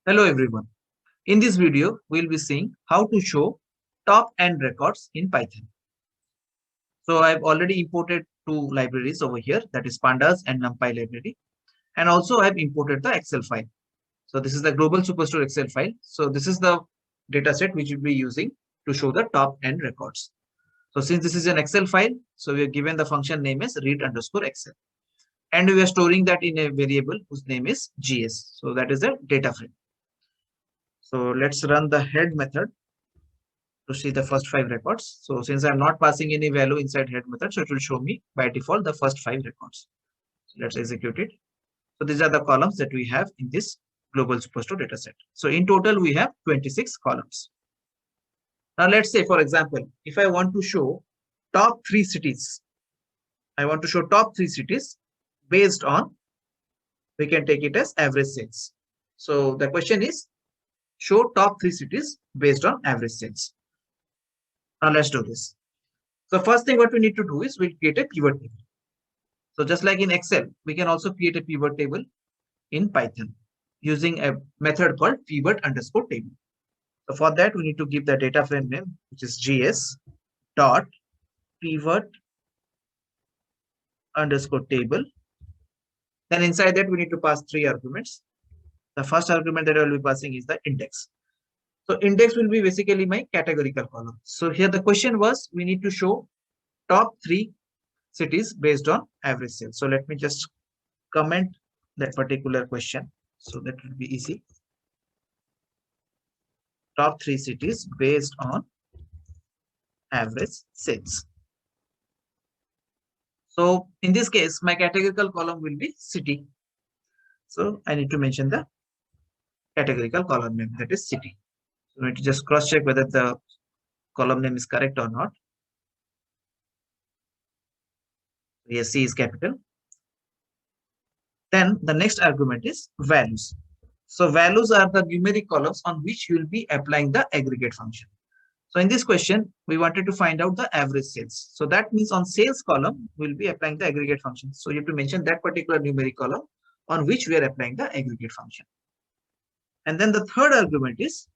Hello everyone. In this video, we'll be seeing how to show top n records in Python. So I've already imported two libraries over here, that is pandas and numpy library. And also I've imported the Excel file. So this is the global superstore Excel file. So this is the data set which we'll be using to show the top n records. So since this is an Excel file, so we are given the function name as read underscore Excel. And we are storing that in a variable whose name is GS. So that is a data frame. So let's run the head method to see the first 5 records. So since I'm not passing any value inside head method, so it will show me by default the first 5 records. So let's execute it. So these are the columns that we have in this global superstore dataset. So in total, we have 26 columns. Now let's say, for example, if I want to show top 3 cities, I want to show top 3 cities based on, we can take it as average sales. So the question is, show top 3 cities based on average sales. Now let's do this. So first thing what we need to do is we'll create a pivot table. So just like in Excel, we can also create a pivot table in Python using a method called pivot underscore table. So for that, we need to give the data frame name, which is gs dot pivot underscore table. Then inside that, we need to pass 3 arguments. The first argument that I will be passing is the index. So index will be basically my categorical column. So here the question was, we need to show top 3 cities based on average sales. So let me just comment that particular question. So that will be easy. Top 3 cities based on average sales. So in this case, my categorical column will be city. So I need to mention the categorical column name, that is city. So I need to just cross check whether the column name is correct or not. Yes, C is capital. Then the next argument is values. So values are the numeric columns on which you will be applying the aggregate function. So in this question, we wanted to find out the average sales. So that means on sales column, we'll be applying the aggregate function. So you have to mention that particular numeric column on which we are applying the aggregate function. And then the third argument is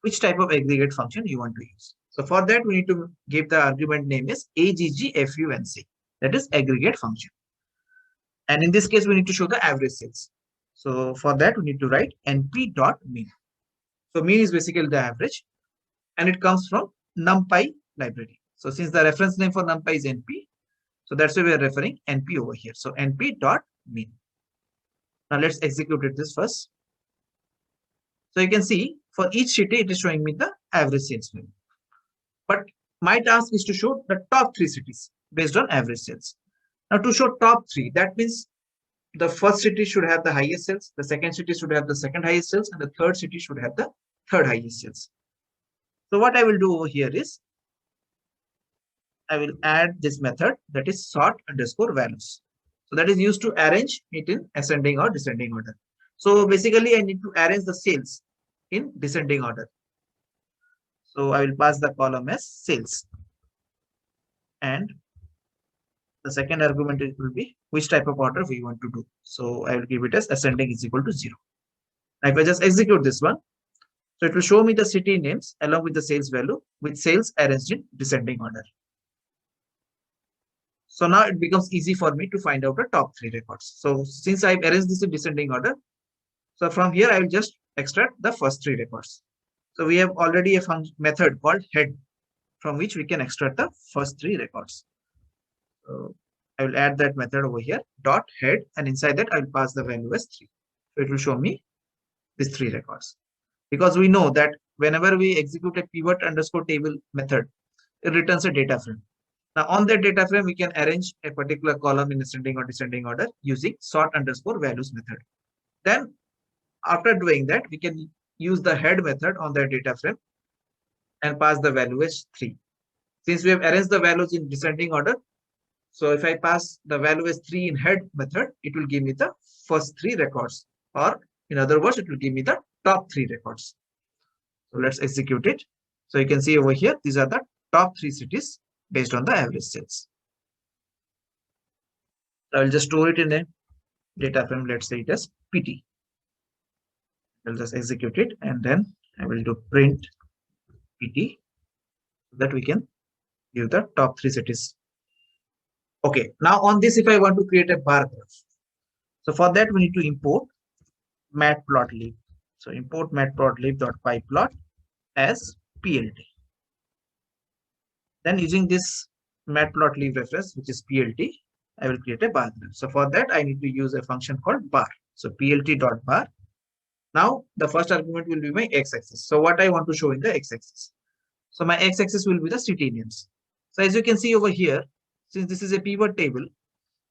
which type of aggregate function you want to use. So for that, we need to give the argument name is aggfunc, that is aggregate function. And in this case, we need to show the average sales. So for that, we need to write np.mean. So mean is basically the average, and it comes from NumPy library. So since the reference name for NumPy is NP, so that's why we are referring NP over here. So np.mean. Now let's execute it this first. So you can see for each city, it is showing me the average sales value. But my task is to show the top 3 cities based on average sales. Now to show top 3, that means the first city should have the highest sales, the second city should have the second highest sales, and the third city should have the third highest sales. So what I will do over here is I will add this method, that is sort underscore values. So that is used to arrange it in ascending or descending order. So basically I need to arrange the sales in descending order. So I will pass the column as sales. And the second argument will be which type of order we want to do. So I will give it as ascending is equal to 0. Now if I just execute this one, so it will show me the city names along with the sales value with sales arranged in descending order. So now it becomes easy for me to find out the top 3 records. So since I've arranged this in descending order, so from here I will just extract the first 3 records. So we have already a method called head from which we can extract the first 3 records. So I will add that method over here, dot head, and inside that I will pass the value as 3. So it will show me these 3 records. Because we know that whenever we execute a pivot underscore table method, it returns a data frame. Now on that data frame, we can arrange a particular column in ascending or descending order using sort underscore values method. Then after doing that, we can use the head method on that data frame and pass the value as 3. Since we have arranged the values in descending order, so if I pass the value as 3 in head method, it will give me the first 3 records, or in other words, it will give me the top 3 records. So let's execute it. So you can see over here, these are the top 3 cities based on the average sales. So I will just store it in a data frame. Let's say it as PT. I'll just execute it, and then I will do print PT so that we can give the top 3 cities. Okay, now on this, if I want to create a bar graph, so for that we need to import matplotlib. So import matplotlib.pyplot as PLT. Then using this matplotlib reference, which is PLT, I will create a bar graph. So for that, I need to use a function called bar. So plt.bar. Now the first argument will be my x-axis. So what I want to show in the x-axis. So my x-axis will be the city names. So as you can see over here, since this is a pivot table,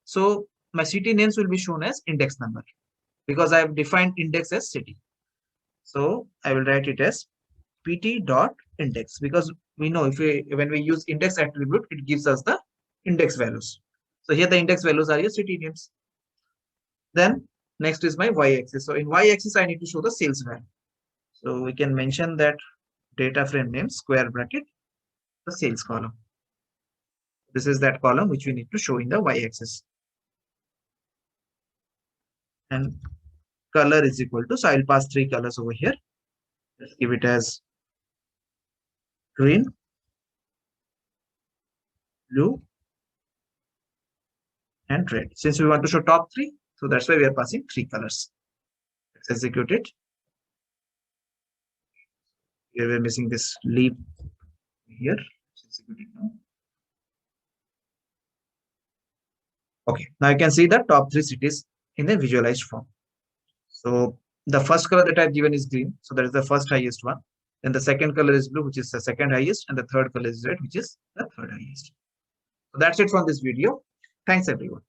so my city names will be shown as index number because I have defined index as city. So I will write it as pt.index because we know when we use index attribute, it gives us the index values. So here the index values are your city names. Then next is my y-axis. So in y-axis, I need to show the sales value. So we can mention that data frame name square bracket the sales column. This is that column which we need to show in the y-axis. And color is equal to, so I'll pass 3 colors over here. Let's give it as green, blue, and red. Since we want to show top 3, so that's why we are passing 3 colors. Let's execute it. Here we're missing this leaf here. Let's execute it now. Okay, now you can see the top 3 cities in a visualized form. So the first color that I've given is green. So that is the first highest one. Then the second color is blue, which is the second highest. And the third color is red, which is the third highest. So that's it from this video. Thanks, everyone.